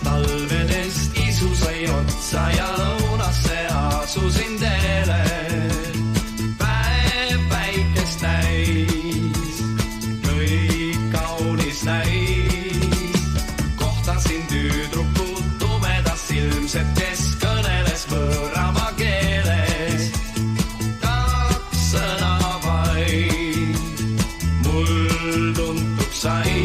Talvedest isu sai otsa ja lõunasse asusin teele. Päev päikest täis, kõik kaunis näis. Kohtasin tüdrukut tumedas silmsed, kes kõneles võõrama keeles. Kaks sõna vaid mul tuntud sai.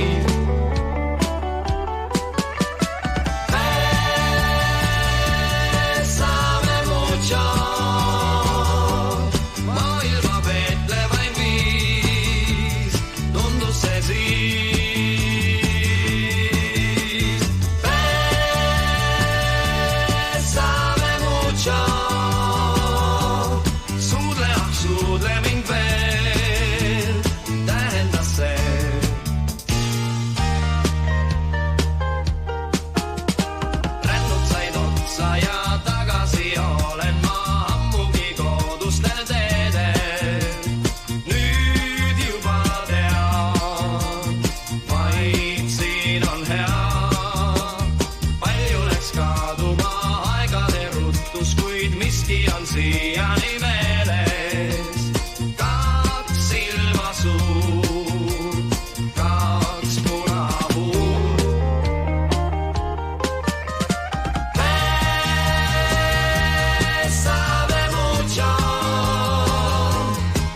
Siiani meeles, kaks silma suur, kaks punapuud. Besame mucho,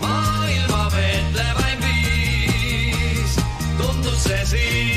maailma veetlevaim viis, tundus see siis.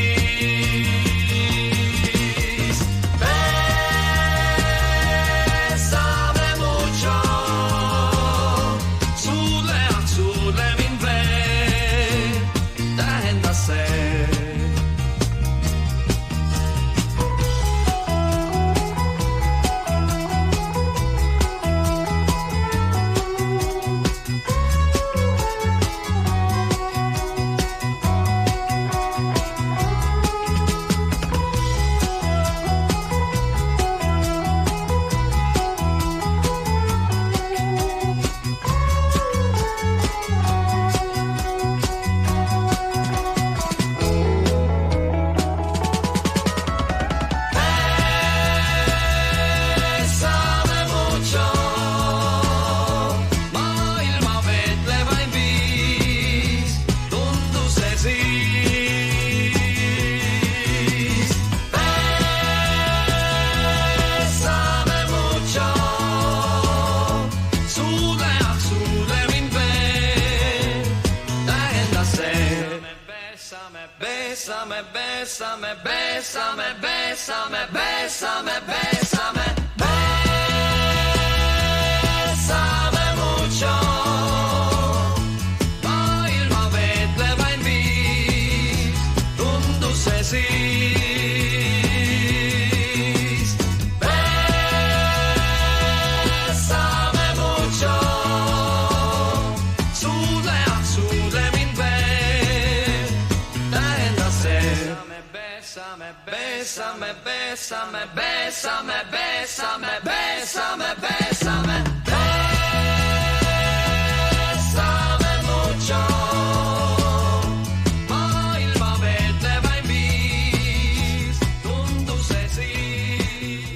Bésame, bésame, bésame, bésame, bésame, bésame, bésame mucho. Maailma veetlevaim viis, tundus see siis. Bésame mucho, suudle mind veel, tähendas see. Bésame, bésame, bésame, bésame, bésame, bésame, bésame, bésame mucho. Maailma veetlevaim viis, tundus see siis.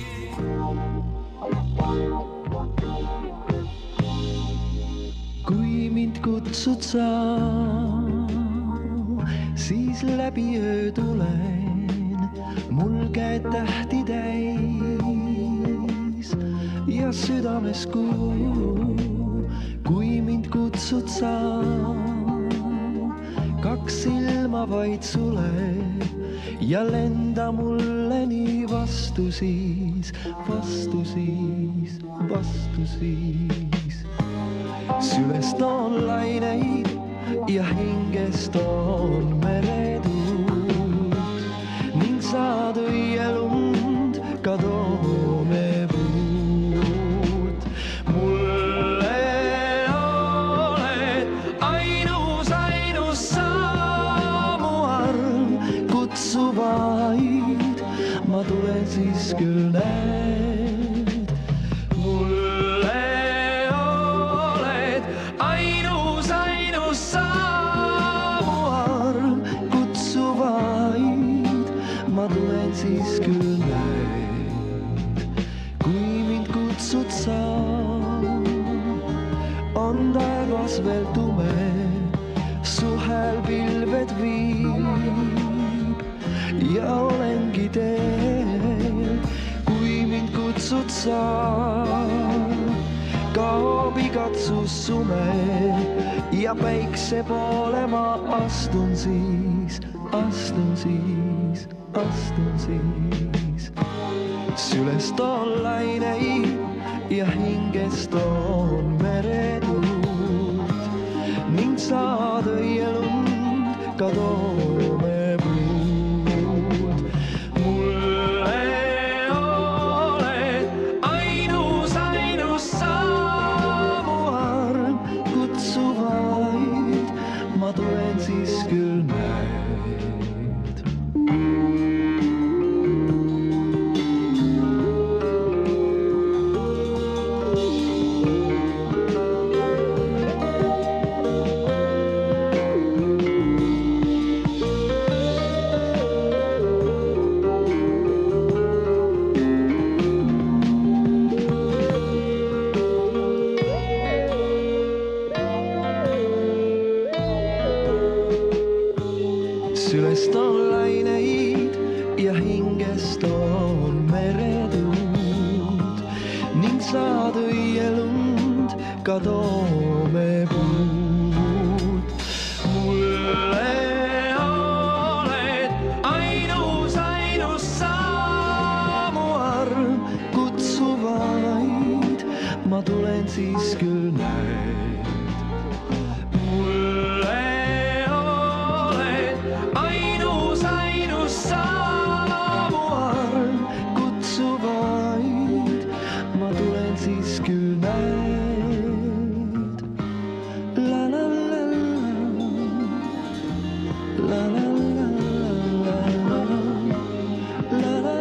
Kui mind kutsud sa, siis läbi öö tulen, mul käed tähti täis ja südames kuu. Kui mind kutsud sa, kaks silma vaid suleb ja lenda mulle nii vastu siis, vastu siis, vastu siis. Süvest on laineid ja hingest on meretuult ning sa kutsu vaid, ma tulen siis küll näed. mulle oled ainus sa, mu arm, kutsu vaid, ma tulen siis küll näed. kui mind kutsud sa, on taevas veel tume, su hääl pilved viib ja olengi teel. kui mind kutsud sa, kaob igatsus sume ja päikse poole ma astun siis, astun siis, astun siis. süles toon laineid ja hinges toon meretuult ning saad õielund ka toomepuud. mulle oled ainus sa, mu arm, kutsu vaid, ma tulen siis küll näed. sülest on laineid ja hingest on meretuult ning saad õielund ka toomepuud. mulle oled ainus sa, mu arm, kutsu vaid, ma tulen siis küll näed. mulle ainus sa, mu arm, kutsu vaid, ma tulen siis küll näed. la la la la la la la la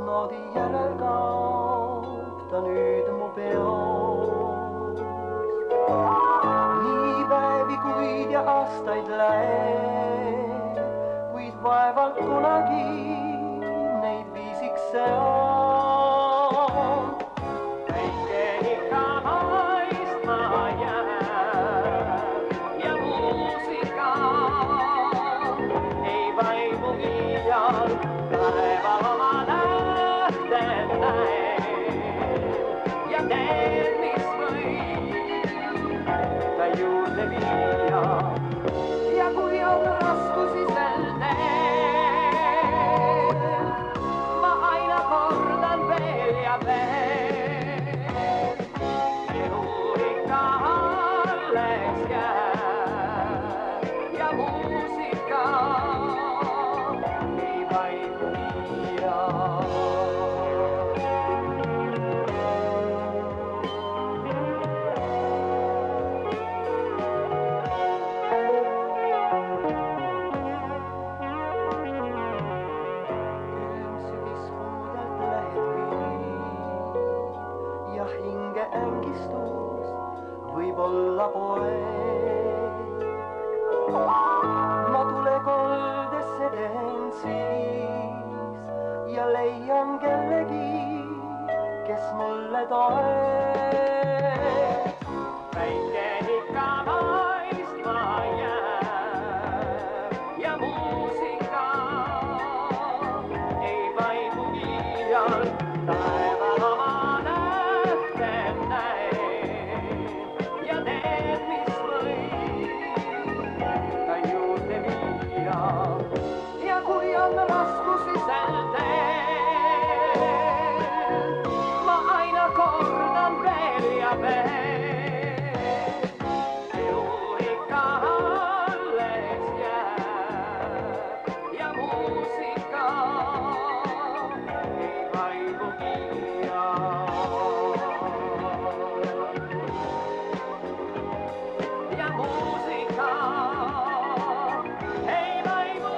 noodi järel kaob ta nüüd mu peos. nii päevi, kuid ja aastaid läheb, kuid vaevalt kunagi neid viisiks see on. päike ikka paistma jääb ja muusika ei vaimu iial päeval oma nähten näeb ja teeb, mis võib ta juurde viia. ja kui on raskusi sel teel, ma aina kordan veel ja veel, elu ikka alles jääb ja muusika ei vaimu iial. hinge ängistus võib olla poeg. ma tule koldesse teen siis ja leian kellegi, kes mulle toeb. päike ikka paistma jääb ja muusika ei vaimu iial. taeval oma nähten ja veel. Elu ikka alles jääb ja muusika ei vaibu ja muusika ei vaibu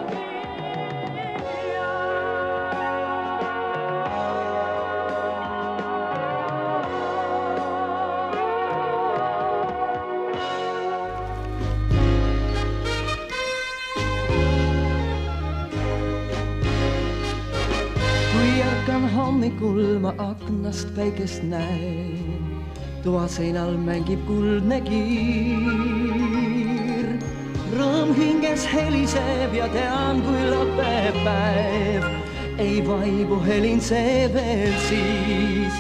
kui ärkan hommikul ma aknast päikest näen, toa seinal mängib kuldne kiir. Rõõm hinges heliseb ja tean, kui lõpeb päev, ei vaibu helin see veel siis.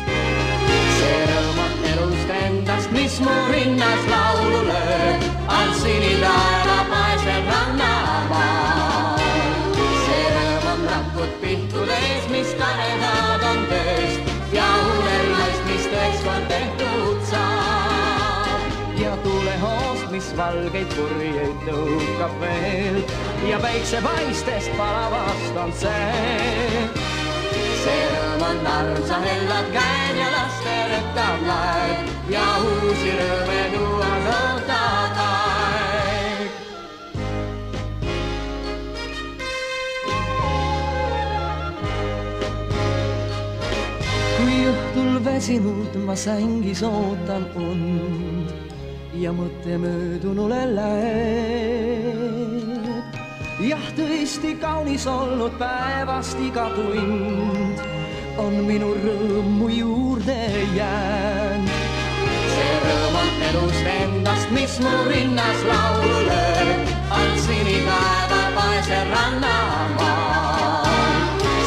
See rõõm on elust endast, mis mu rinnas laulu lööb, all sinipäeva paisel rannamaal. See rõõm on rakud pihtudes, mis karedad on tööst ja unelmast, mis tõeks kord tehtud saab. Ja tulehoost, mis valgeid purjeid tõukab veel ja päiksepaistest palavast on see. See rõõm on armsa hellad käed ja laste rõttav laev ja uusi rõõme tuua ootab aeg. Kui õhtul väsinud ma sängis ootan und ja mõte möödunule läheb. Jah, tõesti kaunis olnud päevast iga tund on minu rõõm mu juurde jäänud. See rõõm on elust endast, mis mu rinnas laulu lööb, all sinipäeva paisel rannamaal.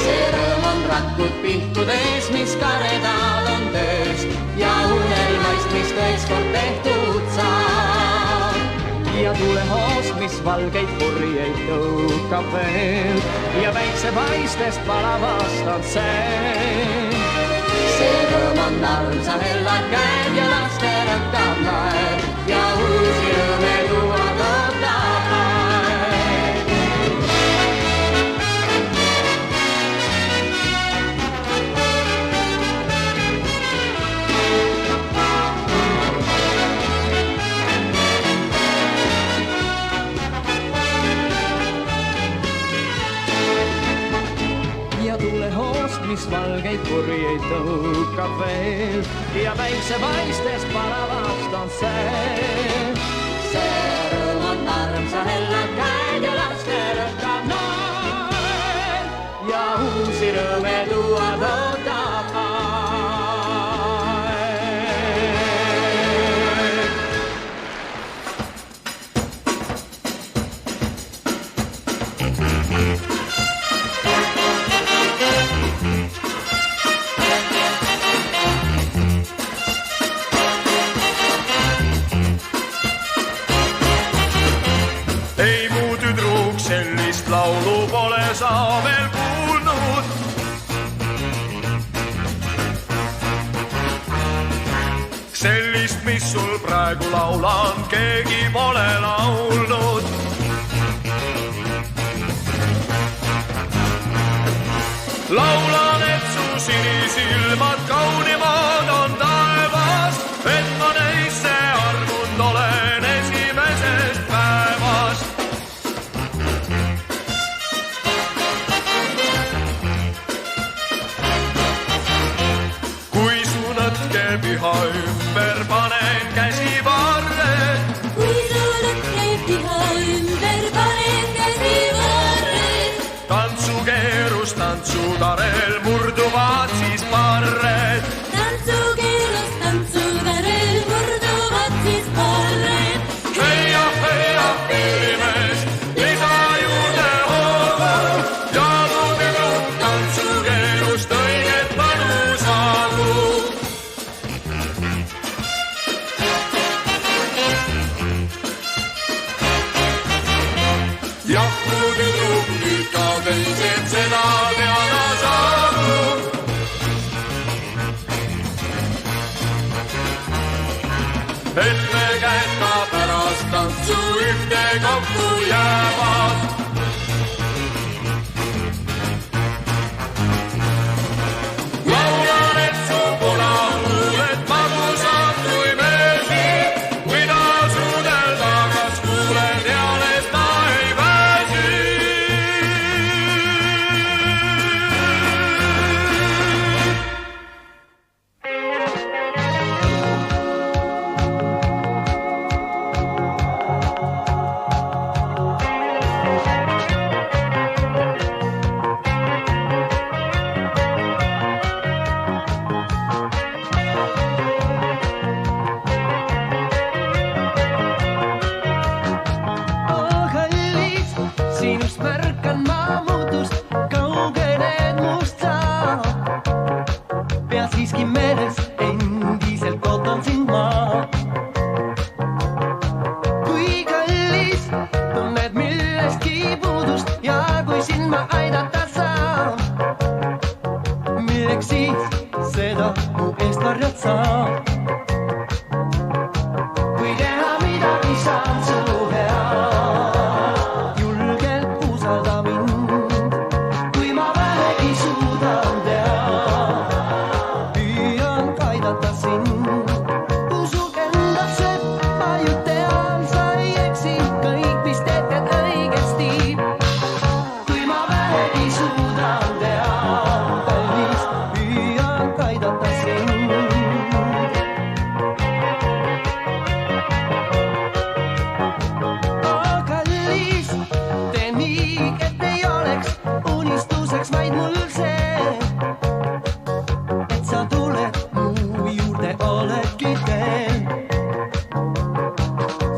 See rõõm on rakud pihtudes, mis karedad on tööst ja unelmast, mis tõeks kord tehtud saab. Ja tulehoost, mis valgeid purjeid tõukab veel ja päiksepaistest palavast on see. See rõõm on armsa hellad käed ja laste rõttav laev ja uusi rõõme tuua ootab aeg. Tulehoost, mis valgeid purjeid tõukab veel ja päiksepaistest palavast on see. See rõõm on armsa hellad käed ja laste rõttav naer ja uusi rõõme tuua ootab laulu pole sa veel kuulnud. Sellist, mis sul praegu laulan, keegi pole laulnud. Laulan, et su sinisilmad kaunimad on taevas, et ma neisse armunud olen esimesest päevast. Piha ümber panen käsivarred. Kui su lõkke piha ümber panen käsivarred. Tantsukeerus tantsutarel murduvad siis parred. Tantsu et me käed ka pärast tantsu ühte kokku jäävad. Laulan, et su punahuuled magusad kui meelsid, kui ta suudelda, kas kuulen teales ma ei pääsi. Sinust märkan ma muutust, kaugened must sa. Pea siiski meeles, endiselt ootan sind ma. Kui kallis, tunned millestki puudust ja kui sind ma aidata saan. Milleks siis seda mu eest varjad sa? Kui teha midagi saan su hea. Vaid mul see, et sa tuled mu juurde, oledki veel.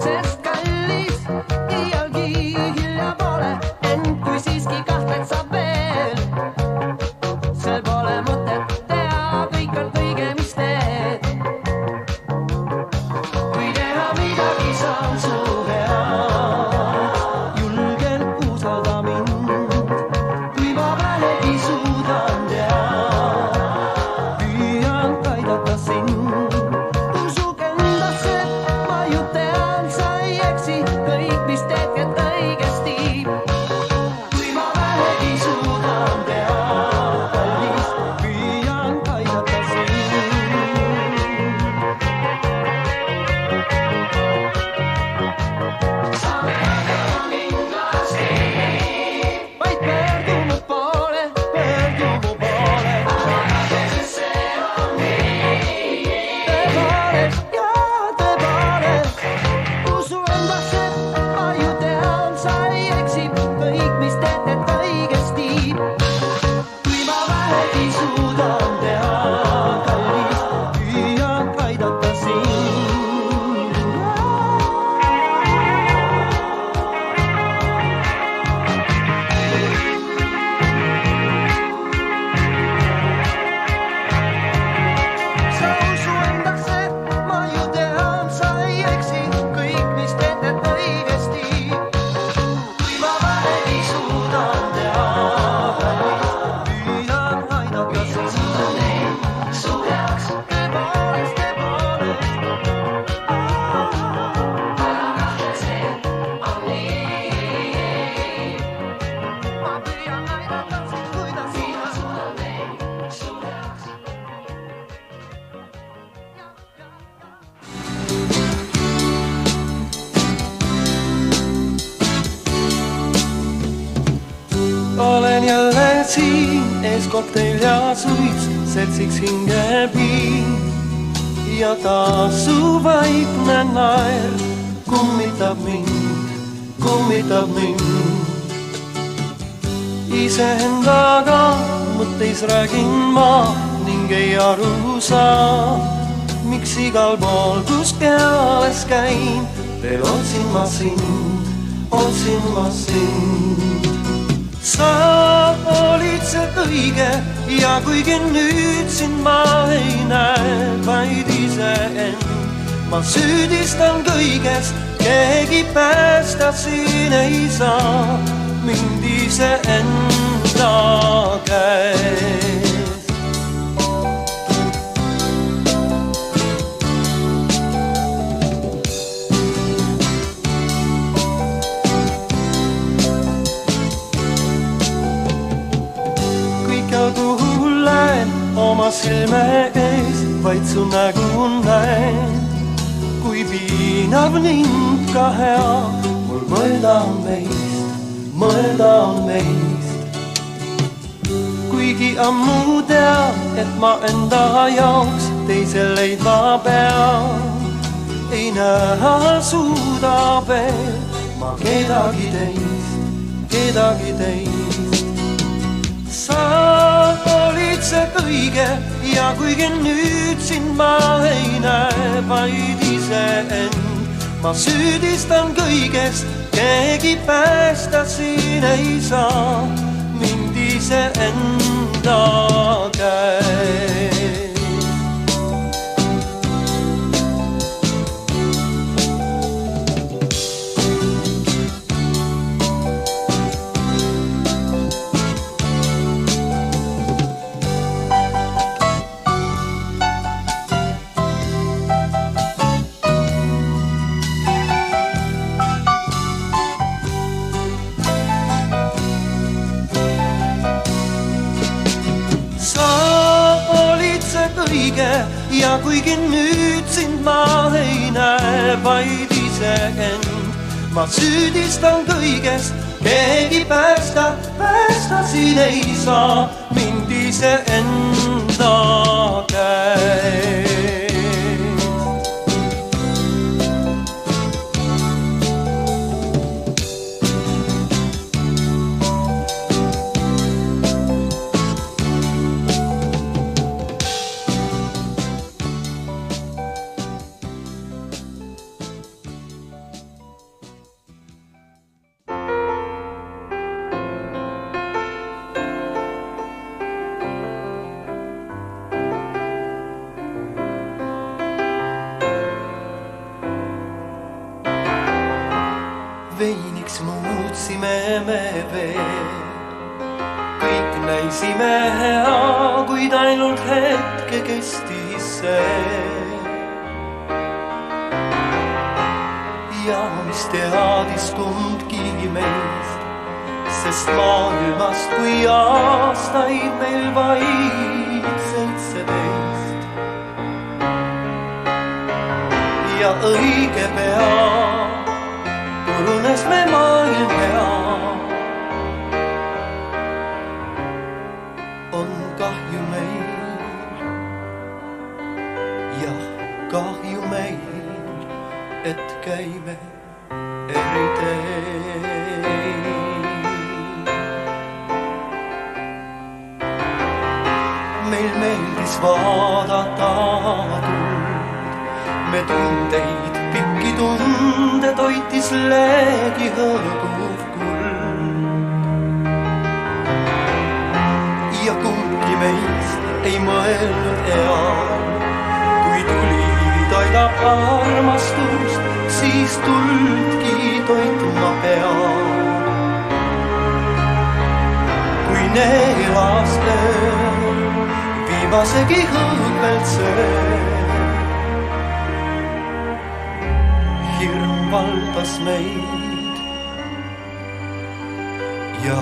Sest kallis, iialgi hilja pole, ent kui siiski kahtled sa veel, sel pole mõtet teha, kõik on õige, mis teed. Kui teha midagi saan su hea, julgelt usalda mind. Suudan teha, püüan aidata sind. Usuk endasse, ma ju tean, sa ei eksi, kõik mis teed käed õigesti. Kui ma vähegi suudan teha, kallis, püüan aidata sind. Sa pead kindlasti vaid pöördunud poole. Olen jälle siin, ees kokteil ja suits, seltsiks hingepiin. Ja taas su vaikne naer kummitab mind. Iseendaga mõtteis räägin ma ning ei aru saa, miks igal pool, kus peales käin, veel otsin ma sind. Sa olid see kõige ja kuigi nüüd sind ma ei näe, vaid iseend, ma süüdistan kõiges, keegi päästa siin ei saa mind iseenda käes. silme ees, vaid su nägu näen. Kui piinav ning ka hea, mul mõelda on meist. Kuigi ammu tean, et ma enda jaoks teise leidma pean, ei näha suuda veel ma kedagi teist. Sa olid see õige ja kuigi nüüd sind ma ei näe vaid iseend, ma süüdistan kõigest, keegi päästa siin ei saa mind iseenda käest. Ja kuigi nüüd sind ma ei näe vaid iseend, ma süüdistan kõigest, keegi päästa siin ei saa mind iseenda käest. Veiniks muutsime me veel, kõik näisime hea, kuid ainult hetke kestis see. Ja mis teadis kumbki meist, sest maailmast kui aastaid meil vaid 17. Ja õige pea urunes me maailm hea, on kahju meil, jah, kahju meil, et käime eri teed. Meil meeldis vaadata tuld, me tundeid pikki tunde toitis leegi hõõguv kuld. Ja kumbki meist ei mõelnud eal, kui tuli toidab armastust, siis tuldki toitma peab. Kui neelas öö, viimasegi hõõgvelt söö, hirm valdas meid ja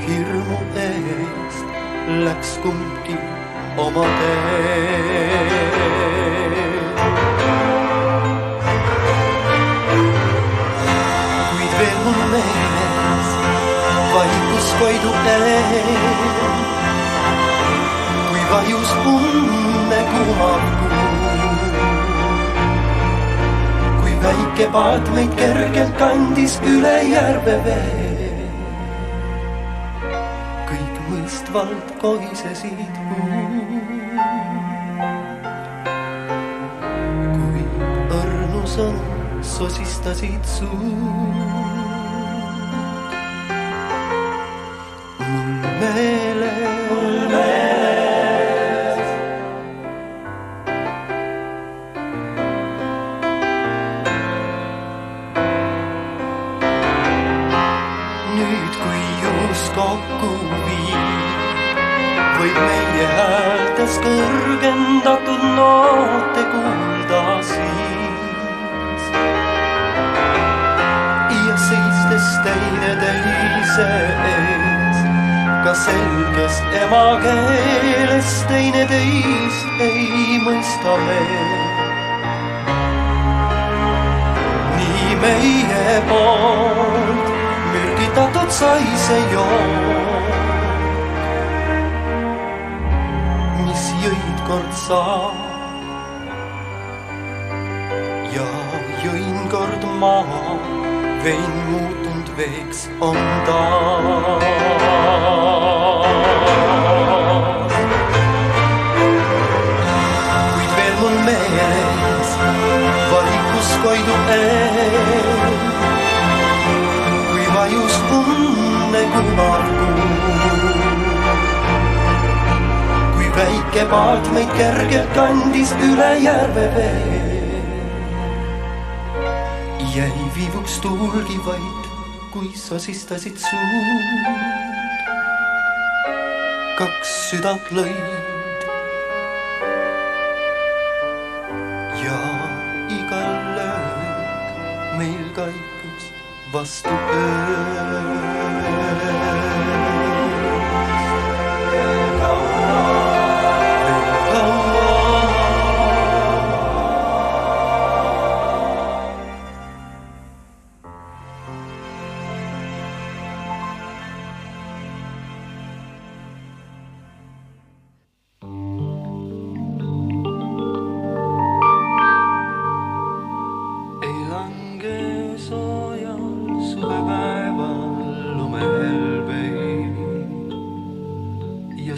hirmu eest läks kumbki oma teed. Kuid veel mul meeles vaikus koidu eel, kui vajus unne kumav kuu. Väike paat meid kergelt kandis üle järve vee, kõik mõistvalt kohisesid puud, kuid õrnu sõnu sosistasid suud. Mul meeles kokku viib, võib meie häältes kõrgendatud noote kuulda siis. Ja seistes teineteise ees, aga selges emakeeles teineteist ei mõista me. Nii meie poolt mürgitatud sai see joon, mis jõid kord sa ja jõin kord maha. Vein muutunud veeks on taas. Kuid veel mun meeles vaikus koidu eel, kui vajus unne kumarkuu, kui väike paat meid kergelt kandis üle järve vee. Jäi viivuks tuulgi vaid, kui sosistasid suud. Kaks südant lõid ja igal löök meil kaikus vastu öös.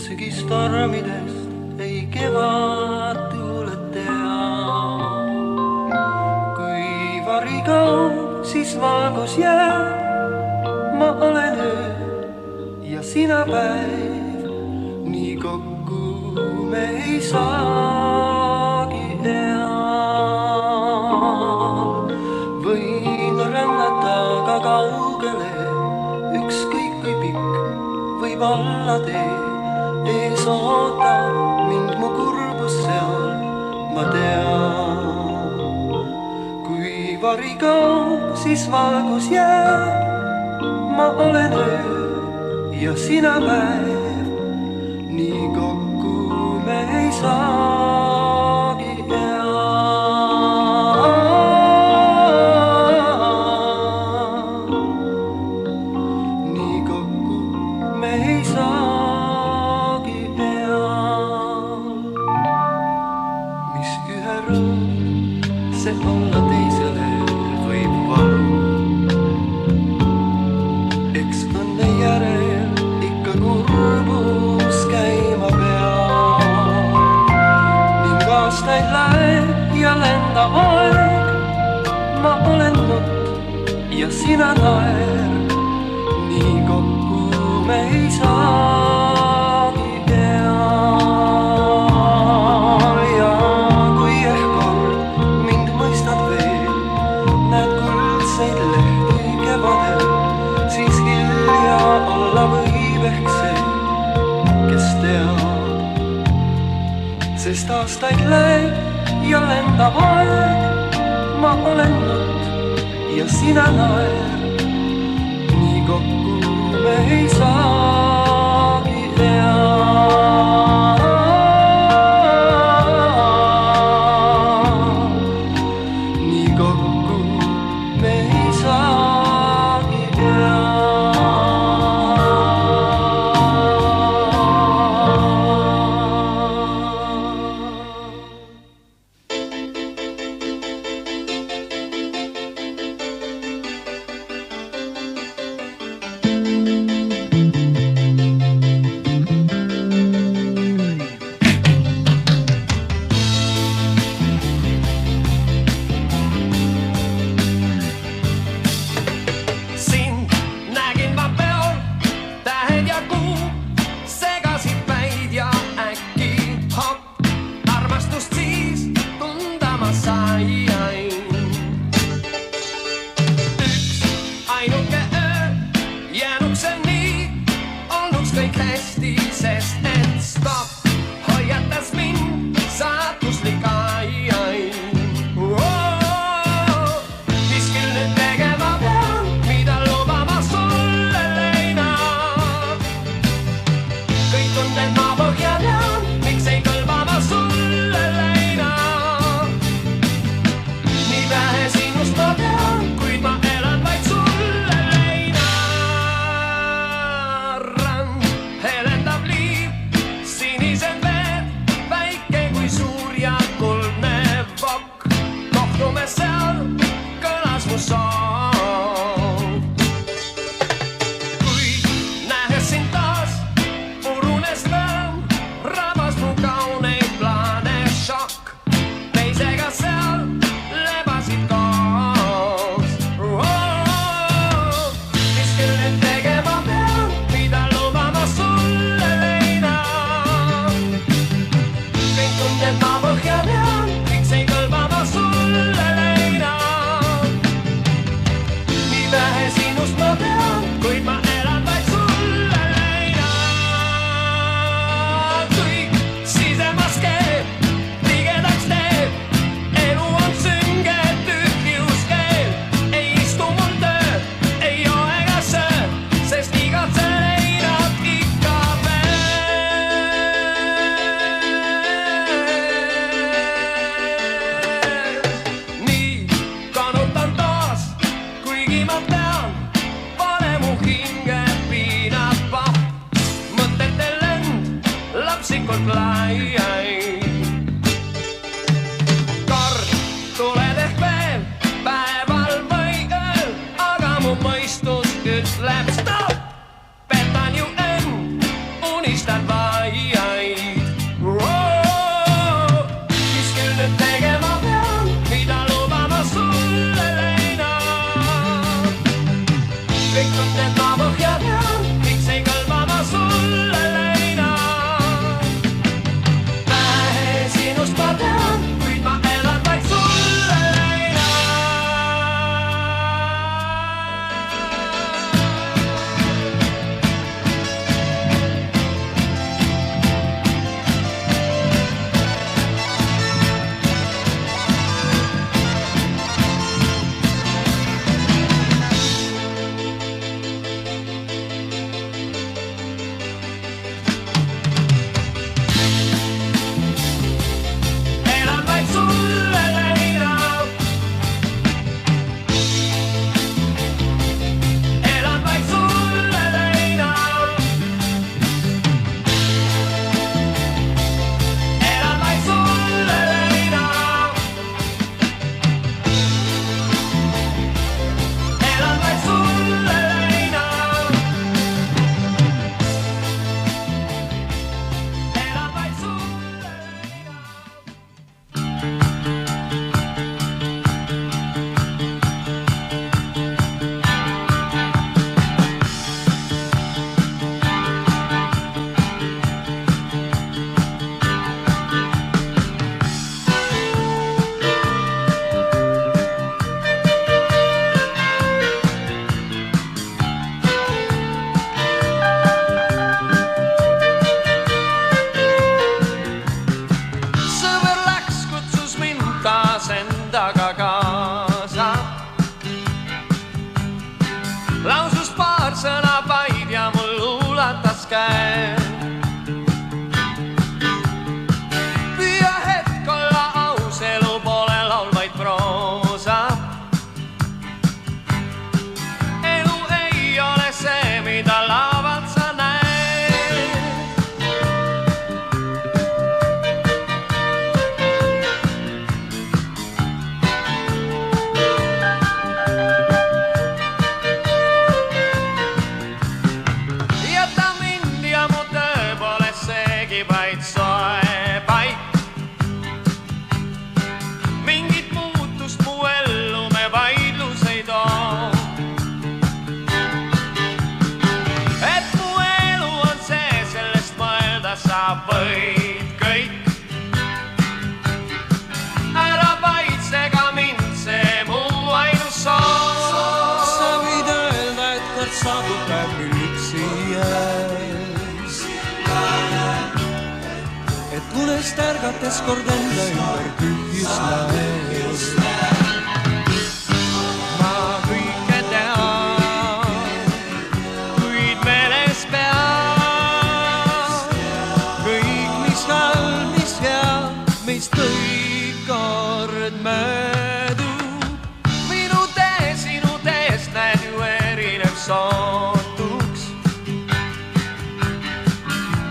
Sügistormidest ei kevad tuuled tea. Kui vari kaob, siis valgus jääb. Ma olen öö ja sina päev, nii kokku me ei saagi ea. Võin rännata ka kaugele, ükskõik kui pikk võib olla tee. Ees ootab mind mu kurbus seal, ma tean. Kui vari kaob, siis valgus jääb. Ma olen öö ja sina päev, nii kokku me ei saagi ea. Nii kokku me ei saagi. See olla teisele võib valu, eks õnne järel ikka kurbus käima peab. Ning aastaid läheb ja lenda aeg, ma olen nutt ja sina naer, nii kokku me ei saagi pea. Siis hilja olla võib ehk see, kes teab. Sest aastaid läheb ja lendab aeg, ma olen nutt ja sina naer, nii kokku me ei saagi ea. mu soov. Kuid nähes sind taas, purunes rõõm, rabas mu kauneid plaane šokk. Teisega seal lebasid koos. Mis küll nüüd tegema pean, mida lubama sulle leina. Kõik tunded ma põhja tean, miks ei kõlba ma sulle leina. Nii vähe sinust ma tean, kuid ma elan vaid sulle leina. Kõik sisemas keeb, tigedaks teeb, elu on sünge, tühjus keel. Ei istu mul töö, ei joo ega söö, sest igatse leinad ikka veel. Nii kanutan taas, kuigi ma tean, pane mu hinge piinab paht. Mõtete lend lapsikult laiaid. Kord tuled ehk veel, päeval või ööl, aga mu mõistus ütleb stopp. Petan ju end, unistan vaiaid. Mis küll nüüd tegema pean, mida lubama sulle leina. Kõik tunded ma põhja tean, miks ei kõlba ma sulle leina. Vähe sinust ma tean, kuid ma elan vaid sulle leina. Elan vaid sulle leina. Elan vaid sulle leina. Elan vaid sulle leina. Elan vaid sulle leina. Elan vaid sulle leina. Sõber läks, kutsus mind taas endaga kaasa. Lausus paar sõna vaid ja mul ulatas käe. Püüa hetk olla aus, elu pole laulvaid proosa. Elu ei ole see, mida lavalt sa näed. Jäta mind ja mu töö pole seegi vaid soe paik. Mingit muutust mu ellu me vaidlus ei too. Et mu elu on see, sellest mõelda saab võid kõik. Ära vaid sega mind, see mu ainus soov. Sa võid öelda, et kord saabub päev küll üksi jääs. Et unest ärgates kord enda ümber tühjus näes. Ma kõike tean, kuid meeles pean Kõik, mis halb, mis hea, meist kõik kord möödub. minu tee sinu teest näed ju erinev sootuks.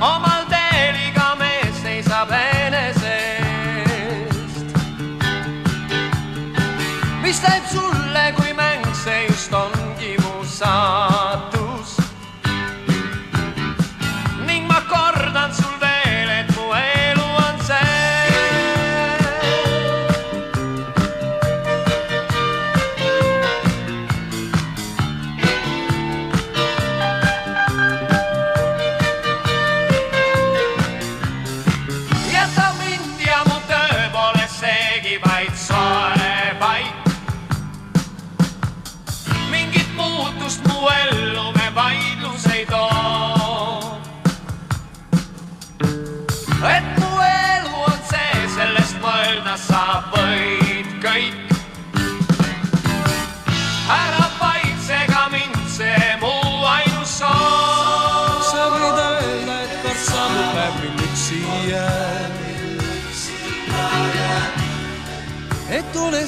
Omal teel iga mees seisab enesest. Mis teeb sulle, kui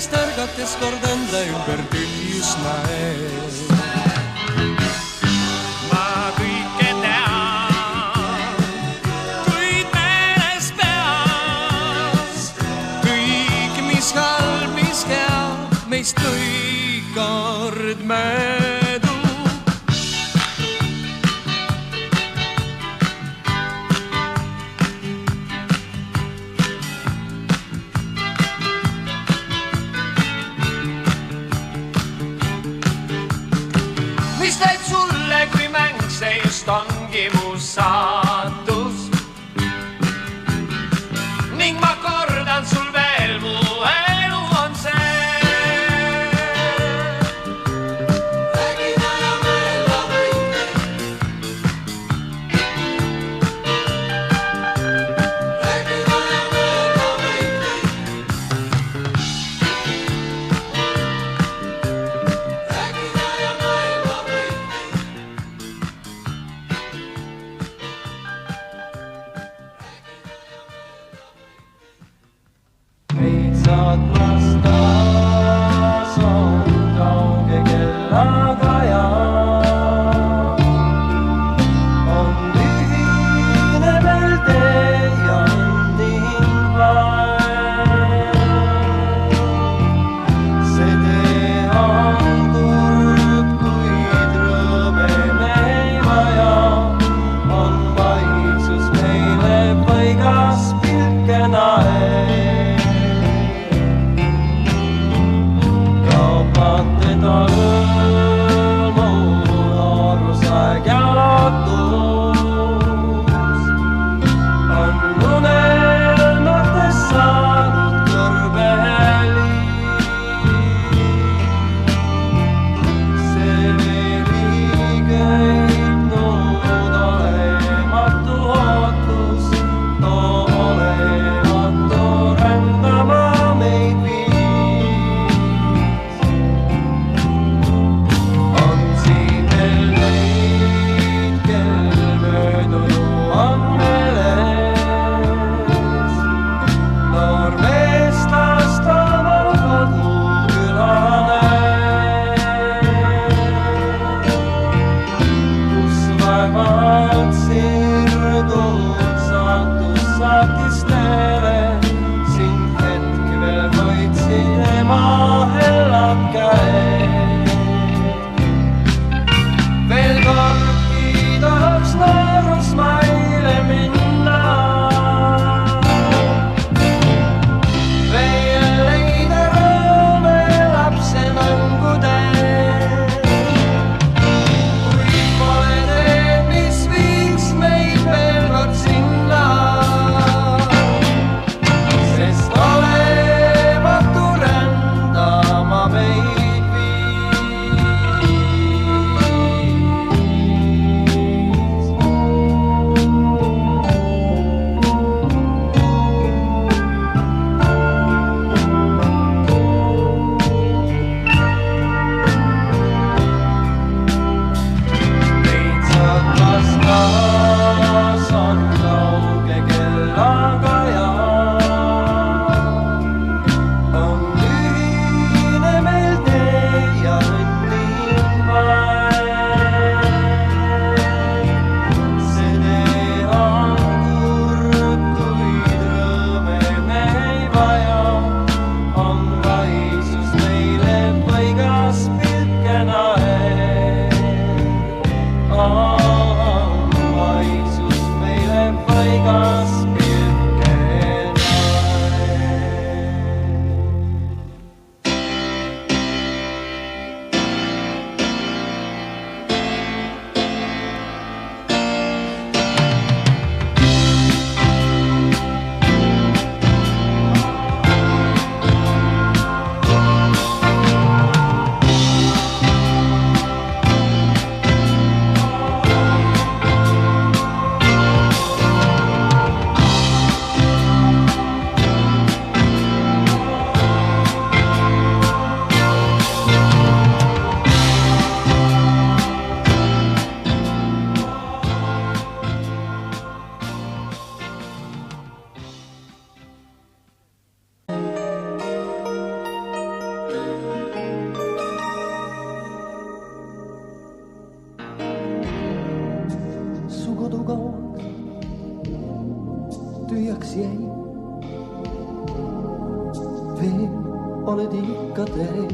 unest ärgates kord enda ümber tühjust näed. ma kõike tean, kuid meeles peas kõik, mis halb, mis hea, meist kõik kord möödub. mis teeb sulle, kui mäng see just ongi mu saatus. ning ma kordan sul veel, mu elu on see. räägin aja mööda võite. räägin aja mööda võite. räägin aja mööda võite. oled ikka teel.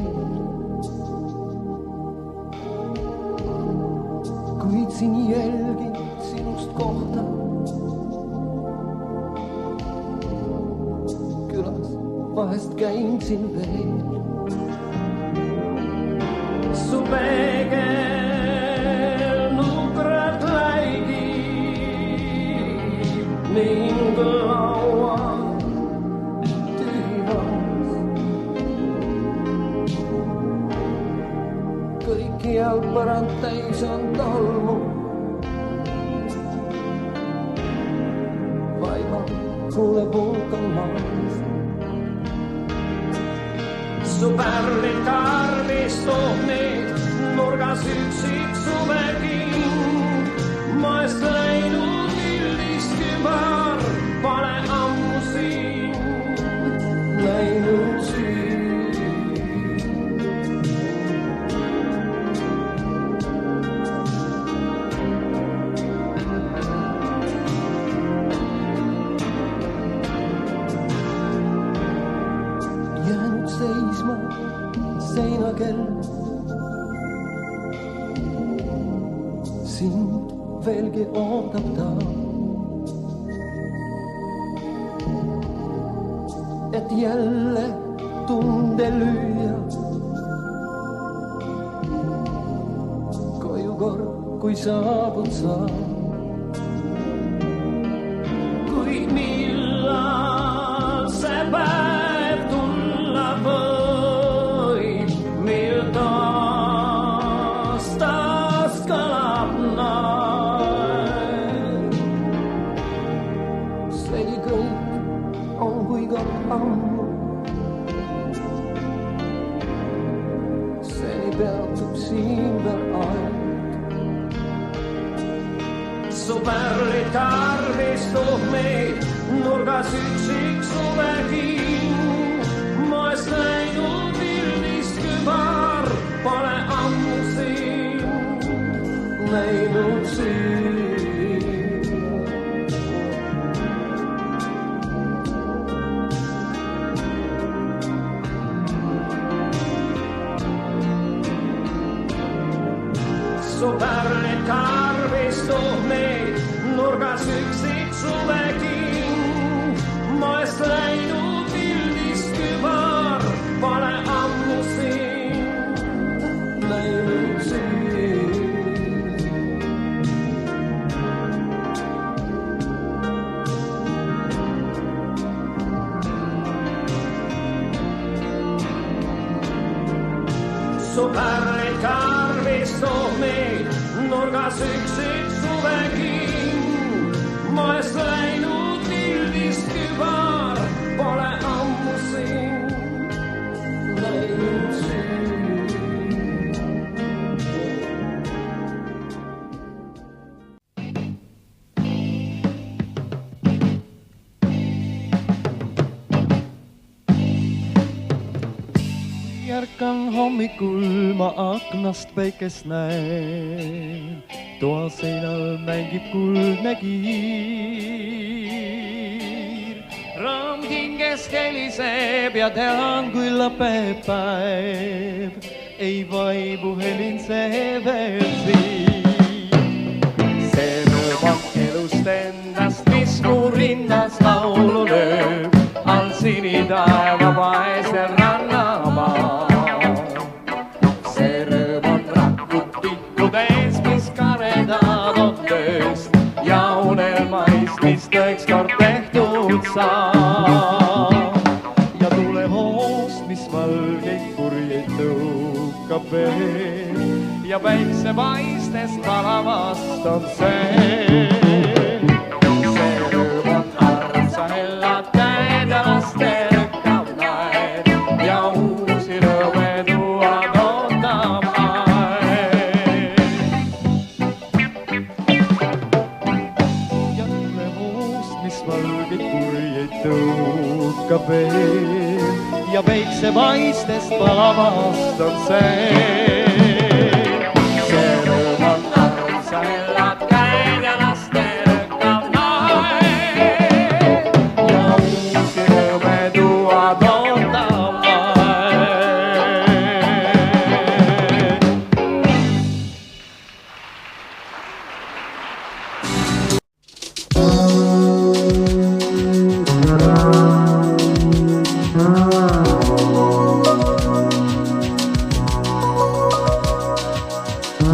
Kuid siin jälgin sinust kohta. Külas vahest käin siin veel. Su peegel nukrad läigib ning laua tühivas. Kõikjal põrand täis on tolmu. Vaima kuuleb hulk on maas. Su pärlid karmistub neid nurgas üksik suveking. Maest läinud üldist kübar pole ammu siin läinud siin. Jäänud seisma seinakell. Sind veelgi ootab ta. Et jälle tunde lüüa. Koju kord, kui saabud sa. Kuid millal see päev tulla võib, mil taas kõlab naer. Seni kõik on kui kord ammu. Seni peatub siin veel aeg. Su pärlid karmistub meid nurgas üksik suveking. Maest läinud üldist kübar pole ammu siin läinud siin. Su pärlid karmistub meid nurgas üksik suveking. Maest läinud üldist kübar pole ammu siin läinud siin. Su pärlid karmistub meid nurgas üksik suveking. Maest läinud üldist kübar pole ammu siin läinud siin. Ärkan hommikul ma aknast päikest näen. Toa seinal mängib kuldne kiir. Raam hinges heliseb ja tean, kui lõpeb päev. Ei vaibu helin see veel siin. See rõõm on elust endast, mis mu rinnas laulu lööb. All sinitaeva vaesel rannamaa. See rõõm on rakud tikkudes, mis karedad on tööst. Ja unelmaist, mis tõeks kord tehtud saab. Ja tulehoost, mis valgeid kurjeid tõukab veel. Ja päiksepaistes palavast on see. See rõõm on armsa hellad käed ja laste lükkav naer. Ja uusi rõõme tuuad ootab aeg. Ja tulehoost, mis valgeid kurjeid tõukab veel. Ja päiksepaistest palavast on see. See rõõm on armsa hellad käed ja laste lükkav naer. Ja uusi rõõme tuuad ootab aeg.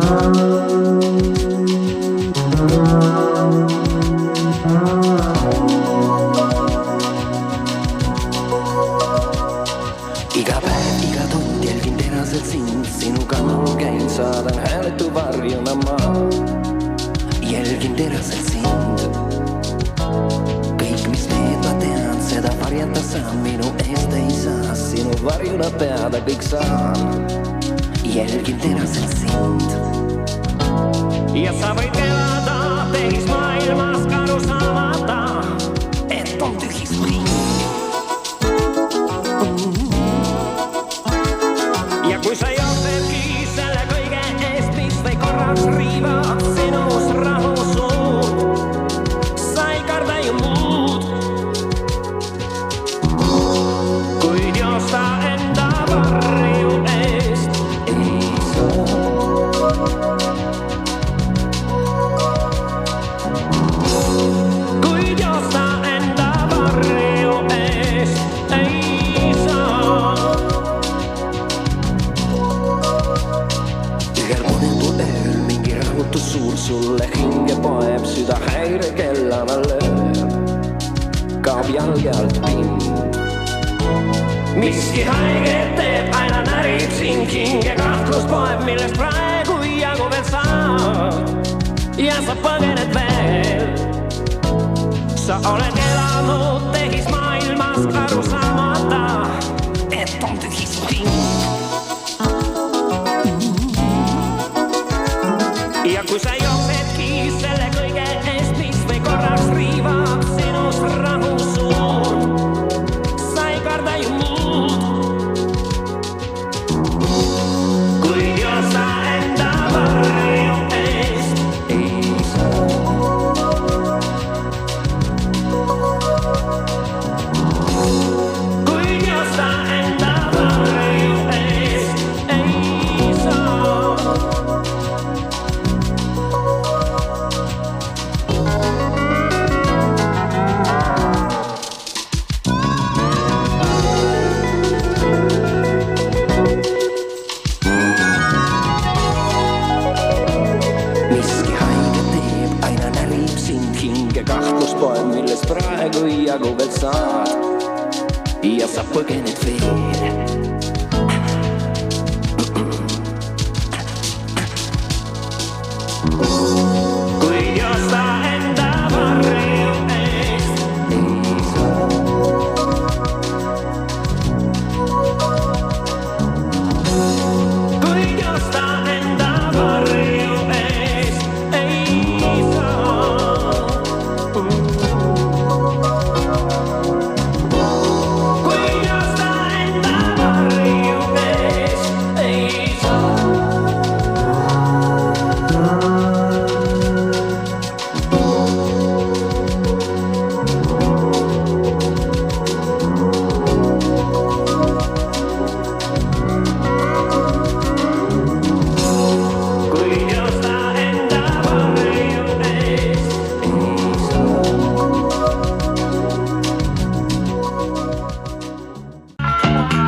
Iga päev, iga tund jälgin teraselt sind, sinu kannal käin, saadan hääletu varjuna ma. Jälgin teraselt sind, kõik mis teed ma tean, seda varjata saan, minu eest ei saa, sinu varjuna peada kõik saan. Jälgin teraselt sind. Ja sa võid elada teises maailmas aru saamata, et on tühis ring. ja kui sa joosedki selle kõige eest, mis või korraks riivab sinus rahu suud, sa ei karda ju muud, kuid joosta enda varju eest ei saa. Kuid joosta enda varju eest ei saa. Ühel unetul ööl mingi rahutus suur sulle hinge poeb, süda häirekellana lööb, kaob jalge alt pind. Miski haiget teeb, aina närib sind, hinge kahtlus poeb, millest praegu jagu veel saad. Ja sa põgened veel, sa oled elanud teises maailmas aru saamata, et on tühis ring. ja kui sa jooksedki selle kõige eest, mis või korraks riivab sinus rahu suud, sa ei karda ju muud, kuid joosta enda varju eest ei saa. Kuid joosta enda varju eest ei saa. Miski haiget teeb, aina närib sind, hinge kahtlus poeb, millest praegu jagu veel saad. Ja sa põgened veel. Kuid joosta enda varju eest ei saa. Kuid joosta enda varju eest ei saa. Kuid joosta enda varju eest ei saa. Kuid joosta enda varju eest ei saa.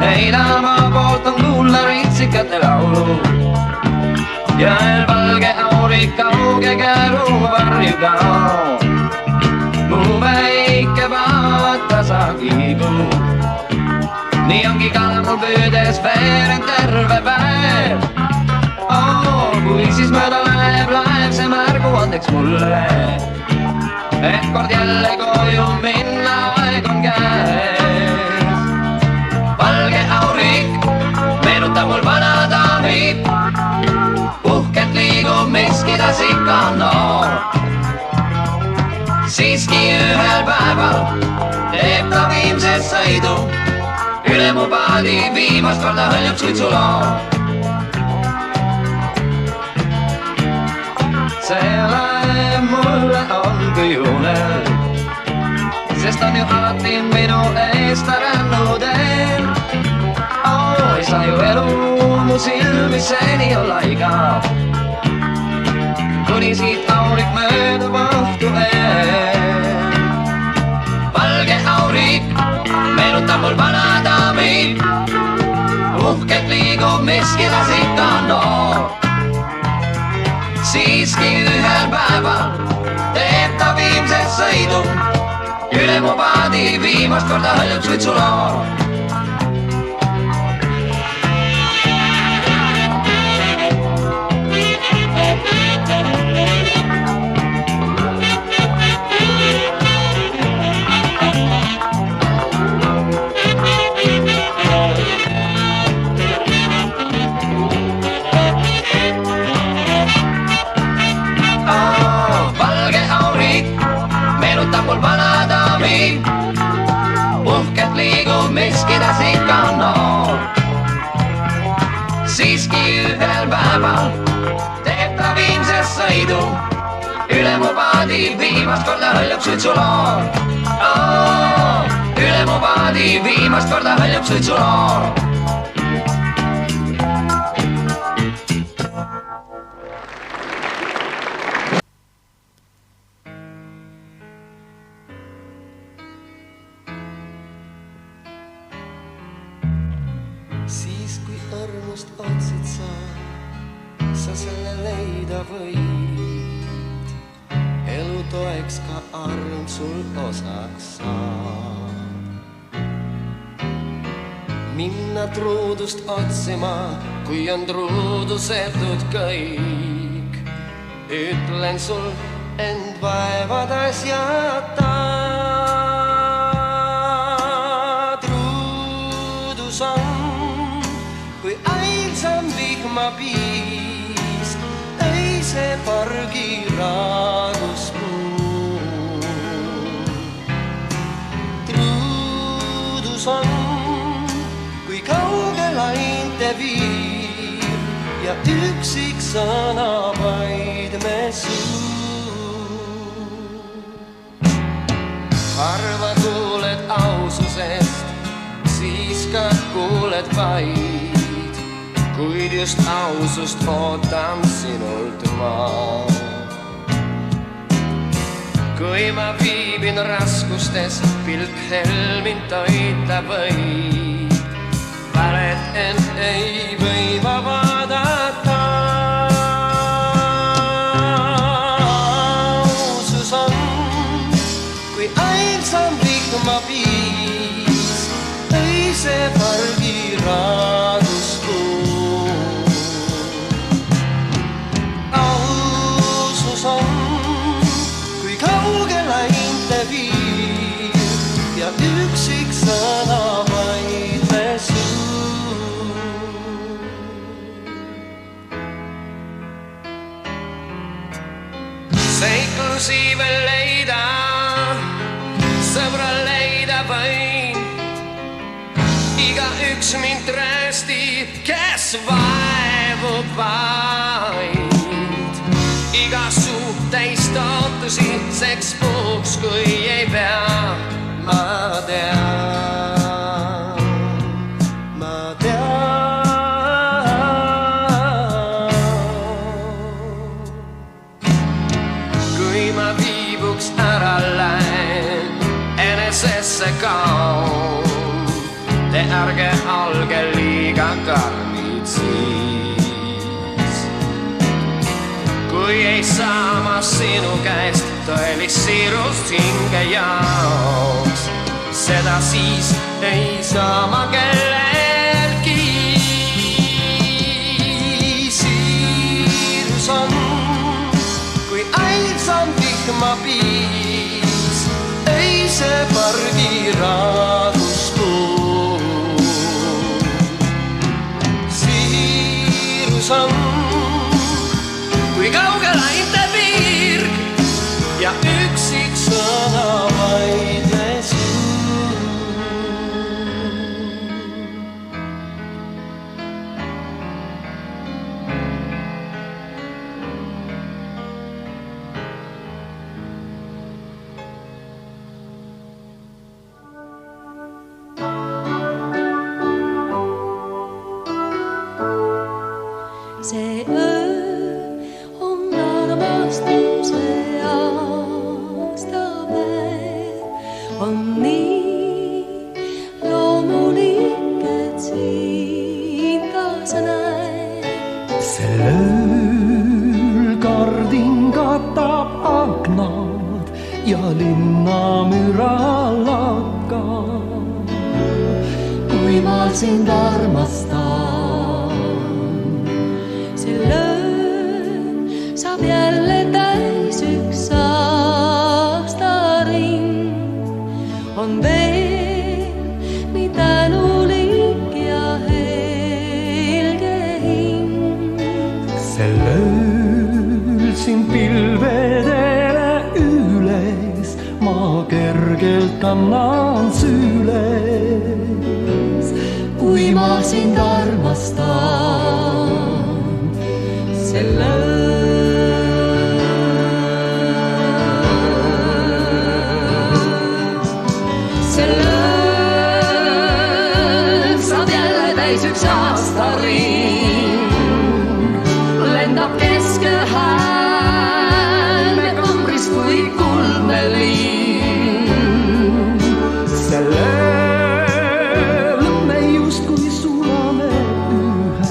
Heidamaa poolt on kuulda ritsikate laulu ja el valge aurik kauge käru varju kao. Mu väike vaata sa kiigu, nii ongi ka mul püüdes veerend terve päev. Kui siis mööda läheb see märguandeks mulle, et kord jälle koju minna aeg on käes. Valge aurik meenutab mul vana daami, uhkelt liigub miski tas ikka on noor. Siiski ühel päeval teeb ta viimse sõidu, üle mu paadi viimast korda hõljub suitsuloo. See laev mulle on kujunel, sest on ju alati minu eest rännud eel. Ei saa ju elu mu silmi seni olla igav, kuni siit aurik möödub õhtu eel. Valge aurik meenutab mul vana daami, uhkelt liigub miski tas ikka on noor. siiski ühel päeval teeb ta viimse sõidu üle mu paadi, viimast korda hõljub suitsuloor. Mul vana daami, uhkelt liigub miski ta ikka on noor. Siiski ühel päeval teeb ta viimse sõidu üle mu paadi, viimast korda hõljub suitsuloor. Üle mu paadi, viimast korda hõljub suitsuloor. Siis kui õrnust otsid sa selle leida võid. Elu toeks ka arm sul osaks saab. Minna truudust otsima, kui on truudusetud kõik. Ütlen sul end vaevades jäta. Truudus on kui ailsam vihmapiis, öise pargi raaduspuu. Truudus on kui kaugel ainte viir ja üksik sõna vaid me suu. Harva kuuled aususest, siis ka kuuled vaid, kuid just ausust ootan sinult ma. Kui ma viibin raskustes, pilk helmin toita võib. Valet end ei või ma vaadata. Ausus on kui ailsam vihmapiis, öise pargi raaduspuu. Ausus on kui kaugel ainte viir ja üksik sõna vaid me suu. Seiklusi veel leida, sõbra leida võin. Igaüks mind trööstib, kes vaevub vaid. Iga suhteist ootusi seks puhuks, kui ei pea. Ma tean, ma tean. Kui ma viibuks ära lähen, enesesse kaon, te ärge olge liiga karmid siis. Kui ei saa ma sinu käest tõelist siirust hinge jaoks, seda siis ei saa ma kellelgi. Siirus on kui ailsam vihmapiis, öise pargi raaduspuu. Siirus on kui kaugel ainte piirg ja üksik sõna vaid me suu. See öö on armastuse aastapäev, on nii loomulik, et sind kaasa näeb. Sel ööl ka aknad ja linnamüra lakab. Kui ma sind armastan, see lõõn saab jälle täis üks aastaring. On veel nii tänulik ja helge hing. Sel ööl sind pilvedele üles ma kergelt annan süles. Kui ma sind armastan, sel lõõn saab jälle täis üks aastaring. Lendab kesköhäälme kambris kui kuldne liin. Sel ööl me justkui sulame üheks.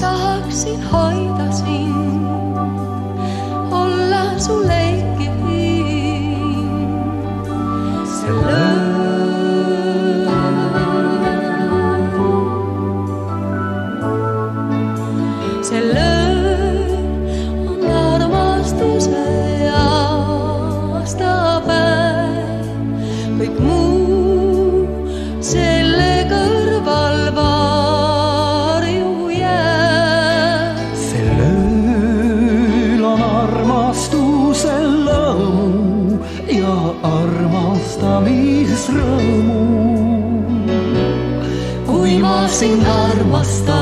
Tahaksin hoida sind, olla su leikihiin. See lõõn on armastuse aastapäev. Kõik muu selle kõrval varju jääb. Sel ööl on armastuse lõõmu ja armastamisrõõmu. Kui ma sind armastan,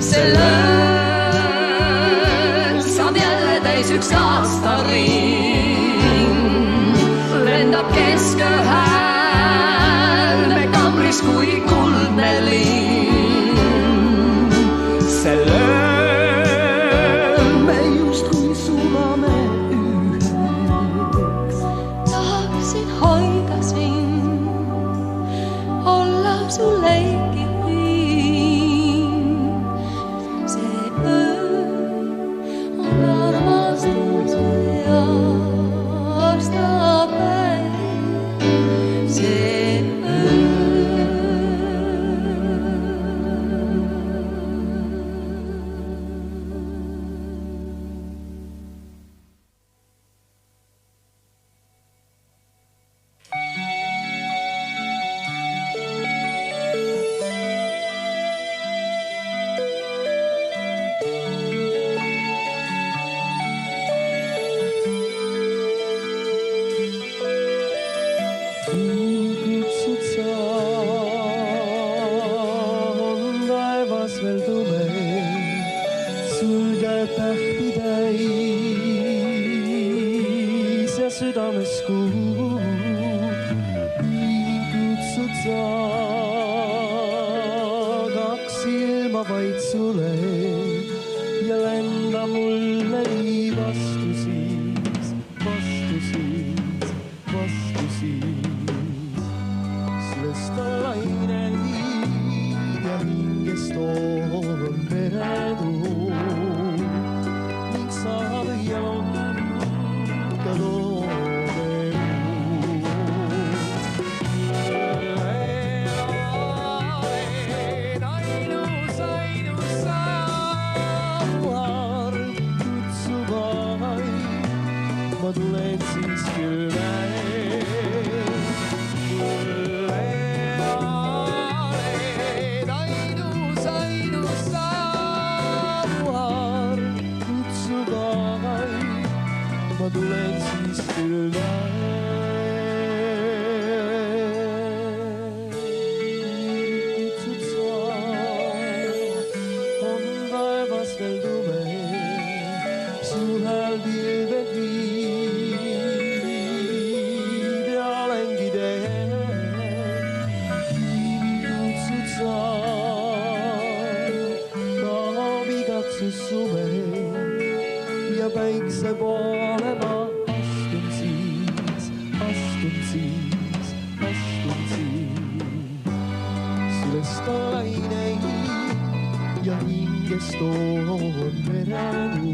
see lõõn saab jälle täis üks aastaring. Lendab kesköhäälme kambris kui kuldne liin. See lõõn me justkui sulame üheks. Tahaksin hoida sind, olla su leikihiin. See öö on armastuse aastapäev. See öö. Kutsud sa, on taevas veel tume, sulgeb tähti täis ja südames kuu. Kutsud sa, kaks silma vaid sule ja lenda mulle nii vastu siis, vastu siis, vastu siis. Sest on laine ja hingest on meretuul ning saab jalka toomekuu. Ainus saar kutsub vaid, ma tulen siis küll veel. Ma tulen siis küll kutsud sa, on taevas veel tume, su hääl pilved viib ja olengi teel. Kutsud sa, kaob igatsus sume ja päikse poole ma astun siis, astun siis, astun siis. Sülest on laine ja hingest on veredu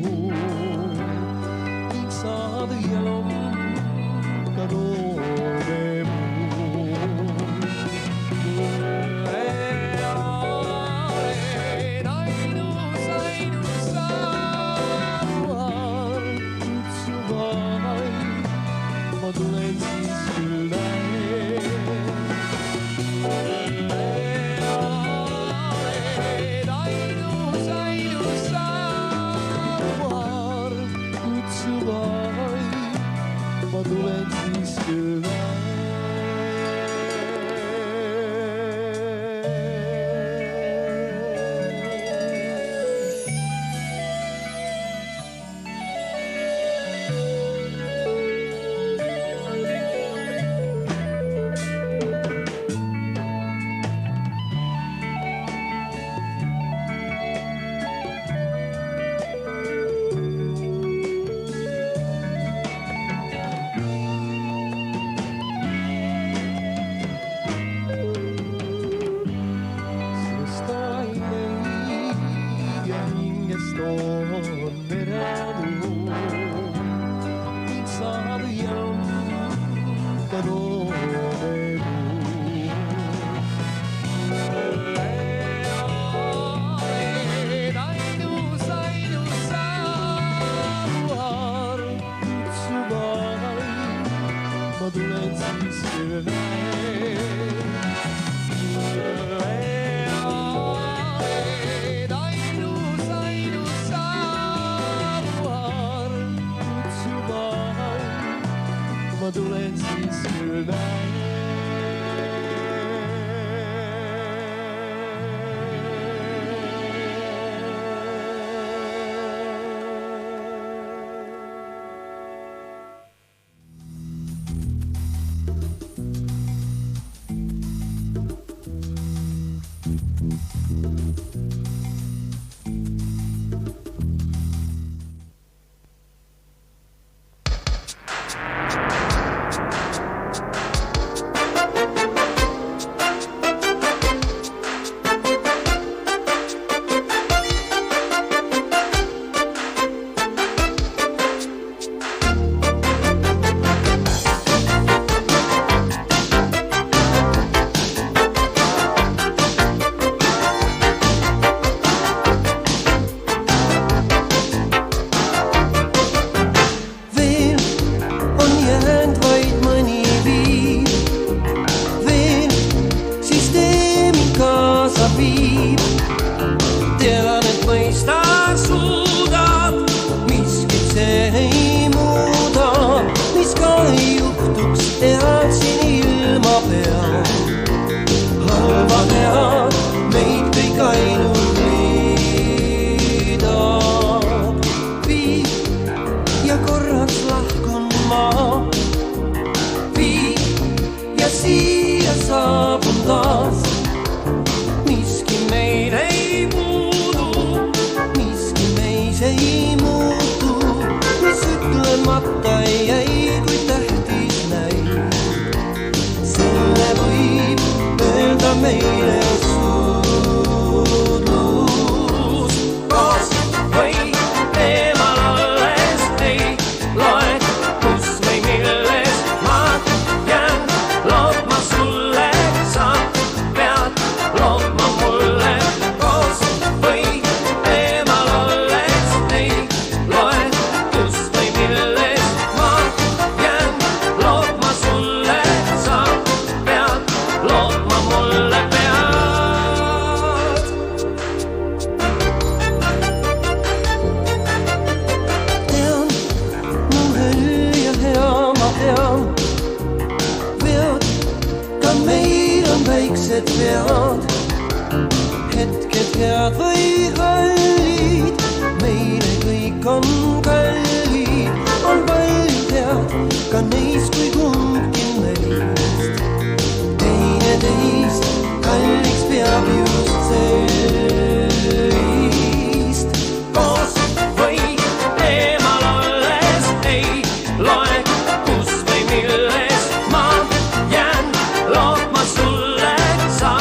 ning saad õielom ka toome ma tulen siis küll ma tulen siis küll ma tulen siis küll tean, et mõista suudad, miskit see ei muuda, mis ka ei juhtuks, tead siin ilma peal. Halva tead, meid kõik ainult liidab. Viib ja korraks lahkun ma, viib ja siia saabun taas. Miski meil ei puudu, miski meis ei muutu, mis ütlemata jäi, kui tähtis näib. Selle võib öelda meile suudlus. Koos või eemal olles ei loe, kus või milles ma jään lootma sulle, sa pead lootma mulle. Koos või eemal olles ei loe, kus või milles ma jään lootma sulle, sa pead lootma mulle, pead. Tean, mu hell ja hea ma tean, vead, ka meil on väiksed vead. Hetked head või kallid, meile kõik on kallid. On paljud head, ka neist kui kumbki meist. Teineteist kalliks peab just sellist. Koos või eemal olles ei loe, kus või milles ma jään lootma sulle, sa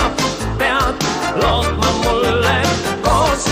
pead lootma mulle. Koos